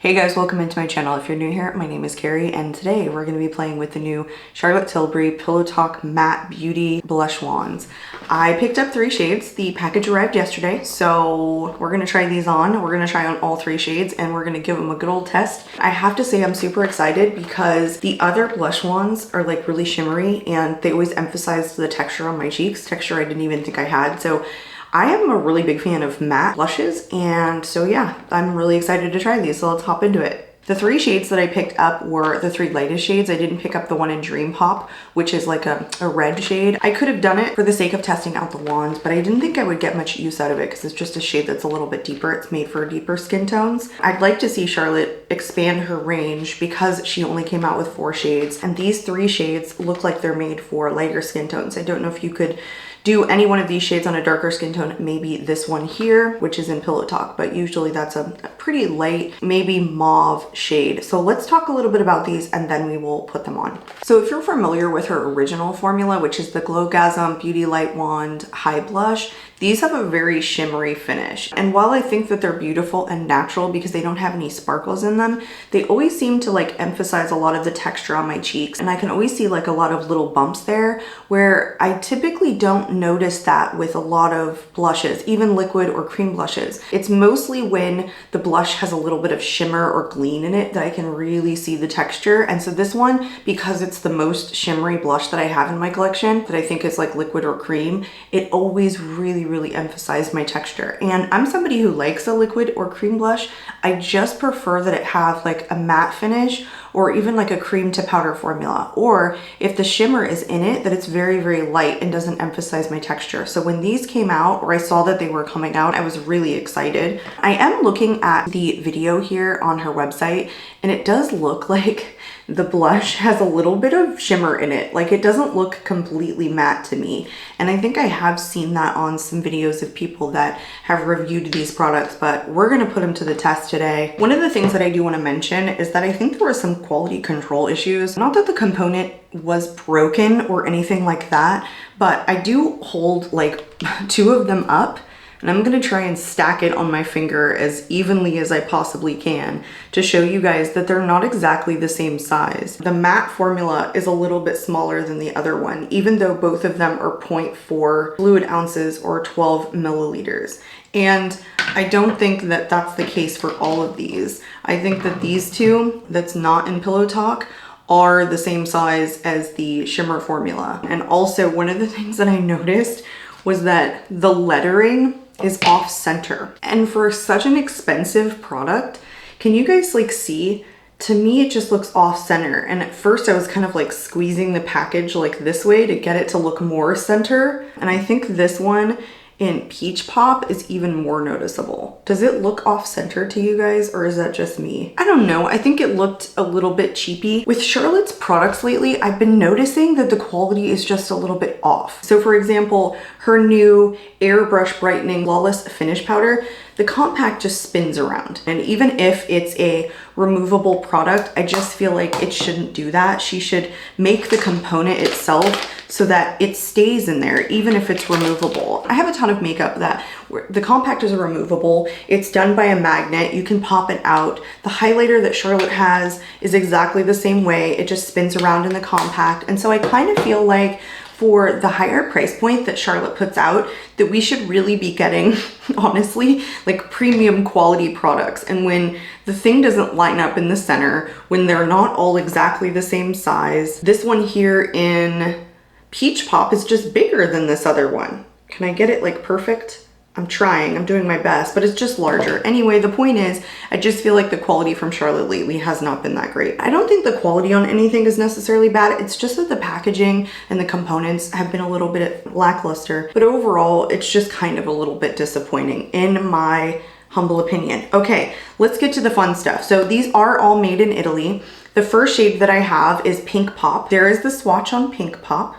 Hey guys, welcome into my channel. If you're new here, my name is Carrie, and today we're going to be playing with the new Charlotte Tilbury Pillow Talk Matte Beauty Blush Wands. I picked up 3 shades. The package arrived yesterday, so we're going to try these on. We're going to try on all 3 shades, and we're going to give them a good old test. I have to say I'm super excited because the other blush wands are like really shimmery, and they always emphasize the texture on my cheeks, texture I didn't even think I had. So I am a really big fan of matte blushes, and so yeah, I'm really excited to try these, so let's hop into it. The 3 shades that I picked up were the 3 lightest shades. I didn't pick up the one in Dream Pop, which is like a red shade. I could have done it for the sake of testing out the wands, but I didn't think I would get much use out of it because it's just a shade that's a little bit deeper. It's made for deeper skin tones. I'd like to see Charlotte expand her range because she only came out with 4 shades, and these 3 shades look like they're made for lighter skin tones. I don't know if you could do any one of these shades on a darker skin tone, maybe this one here, which is in Pillow Talk, but usually that's a pretty light, maybe mauve shade. So let's talk a little bit about these and then we will put them on. So if you're familiar with her original formula, which is the Glowgasm Beauty Light Wand High Blush, these have a very shimmery finish. And while I think that they're beautiful and natural because they don't have any sparkles in them, they always seem to like emphasize a lot of the texture on my cheeks. And I can always see like a lot of little bumps there where I typically don't notice that with a lot of blushes, even liquid or cream blushes. It's mostly when the blush has a little bit of shimmer or gleam in it that I can really see the texture. And so this one, because it's the most shimmery blush that I have in my collection, that I think is like liquid or cream, it always really emphasized my texture. And I'm somebody who likes a liquid or cream blush. I just prefer that it have like a matte finish or even like a cream to powder formula, or if the shimmer is in it, that it's very light and doesn't emphasize my texture. So when these came out, or I saw that they were coming out, I was really excited. I am looking at the video here on her website, and it does look like the blush has a little bit of shimmer in it. Like it doesn't look completely matte to me. And I think I have seen that on some videos of people that have reviewed these products, but we're gonna put them to the test today. One of the things that I do wanna mention is that I think there were some quality control issues. Not that the component was broken or anything like that, but I do hold like 2 of them up, and I'm gonna try and stack it on my finger as evenly as I possibly can to show you guys that they're not exactly the same size. The matte formula is a little bit smaller than the other one, even though both of them are 0.4 fluid ounces or 12 milliliters. And I don't think that that's the case for all of these. I think that these 2, that's not in Pillow Talk, are the same size as the shimmer formula. And also one of the things that I noticed was that the lettering is off center. And for such an expensive product, can you guys like see? To me, it just looks off center. And at first I was kind of like squeezing the package like this way to get it to look more center. And I think this one in Peach Pop is even more noticeable. Does it look off center to you guys, or is that just me? I don't know. I think it looked a little bit cheapy. With Charlotte's products lately, I've been noticing that the quality is just a little bit off. So for example, her new Airbrush Brightening Flawless Finish Powder, the compact just spins around. And even if it's a removable product, I just feel like it shouldn't do that. She should make the component itself so that it stays in there, even if it's removable. I have a ton of makeup that the compact is removable. It's done by a magnet. You can pop it out. The highlighter that Charlotte has is exactly the same way. It just spins around in the compact. And so I kind of feel like for the higher price point that Charlotte puts out, that we should really be getting, honestly, like premium quality products. And when the thing doesn't line up in the center, when they're not all exactly the same size, this one here in Peach Pop is just bigger than this other one. Can I get it like perfect? I'm trying, I'm doing my best, but it's just larger. Anyway, the point is, I just feel like the quality from Charlotte lately has not been that great. I don't think the quality on anything is necessarily bad. It's just that the packaging and the components have been a little bit lackluster, but overall, it's just kind of a little bit disappointing in my humble opinion. Okay, let's get to the fun stuff. So these are all made in Italy. The first shade that I have is Pink Pop. There is the swatch on Pink Pop.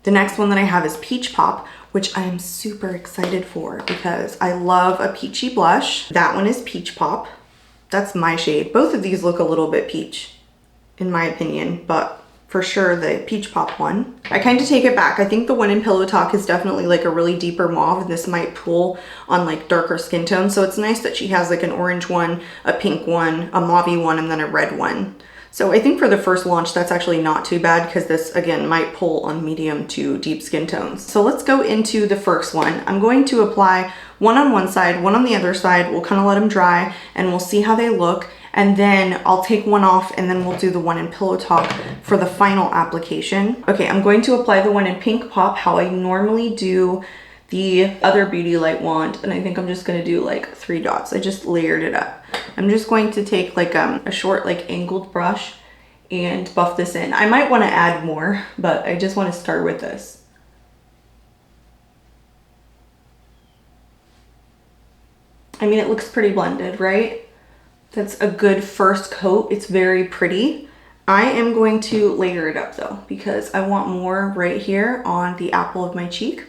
The next one that I have is Peach Pop, which I am super excited for because I love a peachy blush. That one is Peach Pop. That's my shade. Both of these look a little bit peach, in my opinion, but for sure the Peach Pop one. I kind of take it back. I think the one in Pillow Talk is definitely like a really deeper mauve, and this might pull on like darker skin tones. So it's nice that she has like an orange one, a pink one, a mauvey one, and then a red one. So I think for the first launch, that's actually not too bad because this, again, might pull on medium to deep skin tones. So let's go into the first one. I'm going to apply one on one side, one on the other side. We'll kind of let them dry and we'll see how they look. And then I'll take one off and then we'll do the one in Pillow Talk for the final application. Okay, I'm going to apply the one in Pink Pop how I normally do the other Beauty Light wand, and I think I'm just gonna do like 3 dots. I just layered it up. I'm just going to take like a short like angled brush and buff this in. I might wanna add more, but I just wanna start with this. I mean, it looks pretty blended, right? That's a good first coat. It's very pretty. I am going to layer it up though, because I want more right here on the apple of my cheek.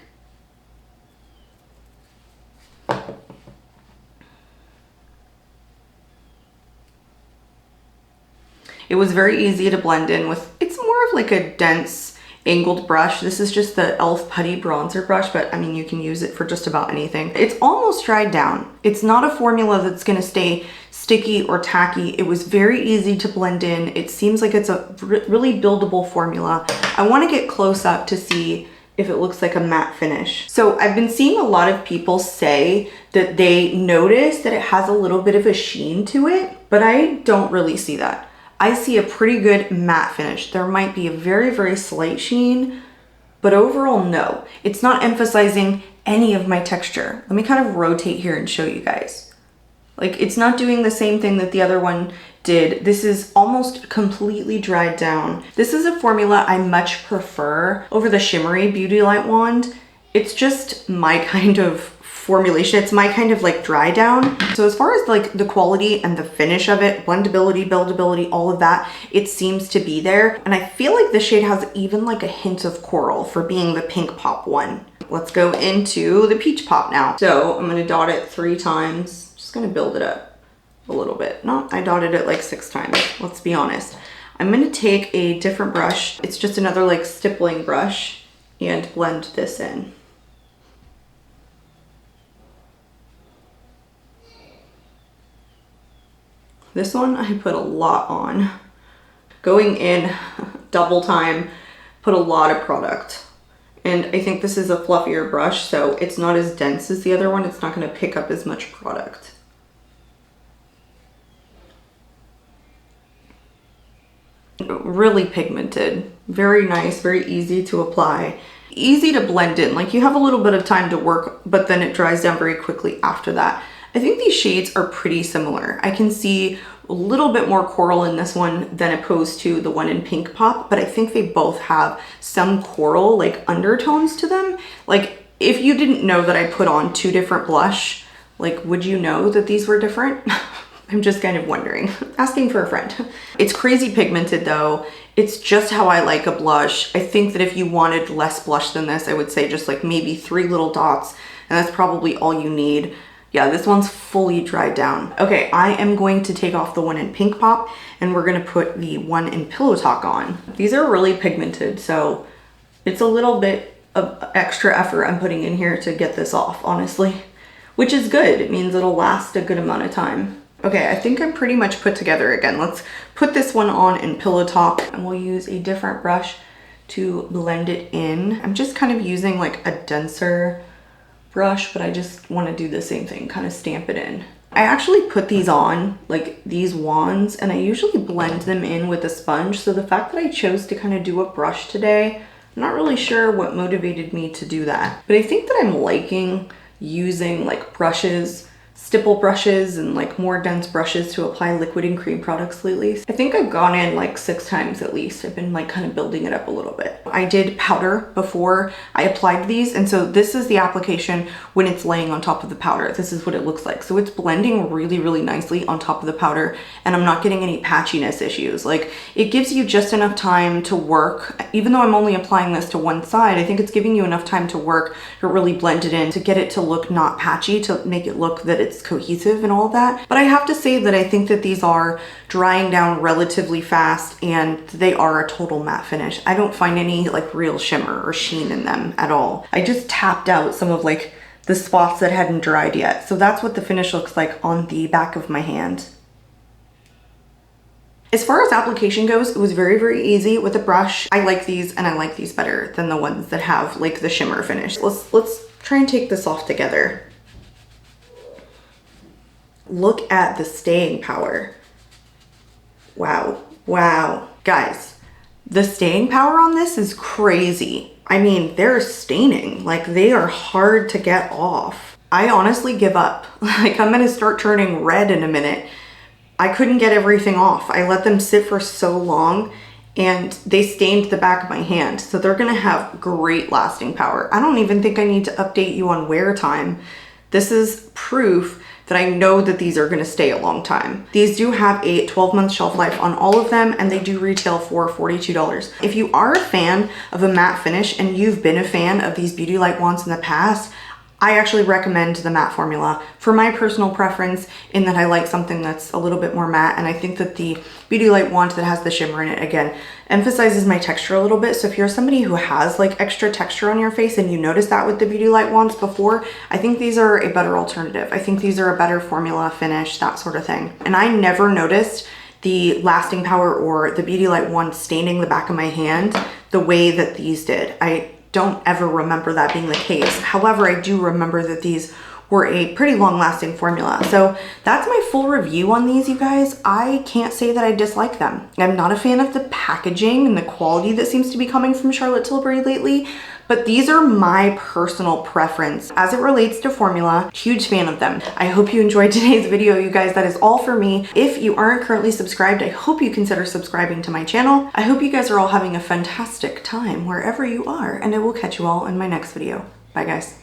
It was very easy to blend in with, it's more of like a dense angled brush. This is just the e.l.f. Putty bronzer brush, but I mean, you can use it for just about anything. It's almost dried down. It's not a formula that's gonna stay sticky or tacky. It was very easy to blend in. It seems like it's a really buildable formula. I wanna get close up to see if it looks like a matte finish. So I've been seeing a lot of people say that they notice that it has a little bit of a sheen to it, but I don't really see that. I see a pretty good matte finish. There might be a very, very slight sheen, but overall, no. It's not emphasizing any of my texture. Let me kind of rotate here and show you guys. Like, it's not doing the same thing that the other one did. This is almost completely dried down. This is a formula I much prefer over the shimmery Beauty Light wand. It's just my kind of formulation. It's my kind of like dry down. So as far as like the quality and the finish of it, blendability, buildability, all of that, it seems to be there. And I feel like the shade has even like a hint of coral for being the Pink Pop one. Let's go into the Peach Pop now. So I'm gonna dot it 3 times. Just gonna build it up a little bit. No, I dotted it like 6 times, let's be honest. I'm gonna take a different brush. It's just another like stippling brush and blend this in. This one I put a lot on. Going in double time, put a lot of product. And I think this is a fluffier brush, so it's not as dense as the other one. It's not gonna pick up as much product. Really pigmented, very nice, very easy to apply. Easy to blend in, like you have a little bit of time to work, but then it dries down very quickly after that. I think these shades are pretty similar. I can see a little bit more coral in this one than opposed to the one in Pink Pop, but I think they both have some coral like undertones to them. Like if you didn't know that I put on 2 different blush, like would you know that these were different? I'm just kind of wondering, asking for a friend. It's crazy pigmented though. It's just how I like a blush. I think that if you wanted less blush than this, I would say just like maybe 3 little dots, and that's probably all you need. Yeah, this one's fully dried down. Okay, I am going to take off the one in Pink Pop and we're gonna put the one in Pillow Talk on. These are really pigmented, so it's a little bit of extra effort I'm putting in here to get this off, honestly, which is good. It means it'll last a good amount of time. Okay, I think I'm pretty much put together again. Let's put this one on in Pillow Talk and we'll use a different brush to blend it in. I'm just kind of using like a denser brush, but I just want to do the same thing, kind of stamp it in. I actually put these on, like these wands, and I usually blend them in with a sponge. So the fact that I chose to kind of do a brush today, I'm not really sure what motivated me to do that. But I think that I'm liking using like brushes, stipple brushes, and like more dense brushes to apply liquid and cream products lately. I think I've gone in like 6 times at least. I've been like kind of building it up a little bit. I did powder before I applied these, and so this is the application when it's laying on top of the powder. This is what it looks like. So it's blending really, really nicely on top of the powder, and I'm not getting any patchiness issues. Like it gives you just enough time to work. Even though I'm only applying this to one side, I think it's giving you enough time to work to really blend it in, to get it to look not patchy, to make it look that it's it's cohesive and all of that. But I have to say that I think that these are drying down relatively fast and they are a total matte finish. I don't find any like real shimmer or sheen in them at all. I just tapped out some of like the spots that hadn't dried yet. So that's what the finish looks like on the back of my hand. As far as application goes, it was very, very easy with a brush. I like these and I like these better than the ones that have like the shimmer finish. Let's try and take this off together. Look at the staying power. Wow, wow. Guys, the staying power on this is crazy. I mean, they're staining, like they are hard to get off. I honestly give up. Like I'm gonna start turning red in a minute. I couldn't get everything off. I let them sit for so long and they stained the back of my hand. So they're gonna have great lasting power. I don't even think I need to update you on wear time. This is proof that I know that these are gonna stay a long time. These do have a 12-month shelf life on all of them and they do retail for $42. If you are a fan of a matte finish and you've been a fan of these Beauty Light wands in the past, I actually recommend the matte formula for my personal preference in that I like something that's a little bit more matte, and I think that the Beauty Light wand that has the shimmer in it, again, emphasizes my texture a little bit. So if you're somebody who has like extra texture on your face and you noticed that with the Beauty Light wands before, I think these are a better alternative. I think these are a better formula, finish, that sort of thing. And I never noticed the lasting power or the Beauty Light wand staining the back of my hand the way that these did. I don't ever remember that being the case. However, I do remember that these were a pretty long lasting formula. So that's my full review on these, you guys. I can't say that I dislike them. I'm not a fan of the packaging and the quality that seems to be coming from Charlotte Tilbury lately, but these are my personal preference as it relates to formula. Huge fan of them. I hope you enjoyed today's video, you guys. That is all for me. If you aren't currently subscribed, I hope you consider subscribing to my channel. I hope you guys are all having a fantastic time wherever you are, and I will catch you all in my next video. Bye, guys.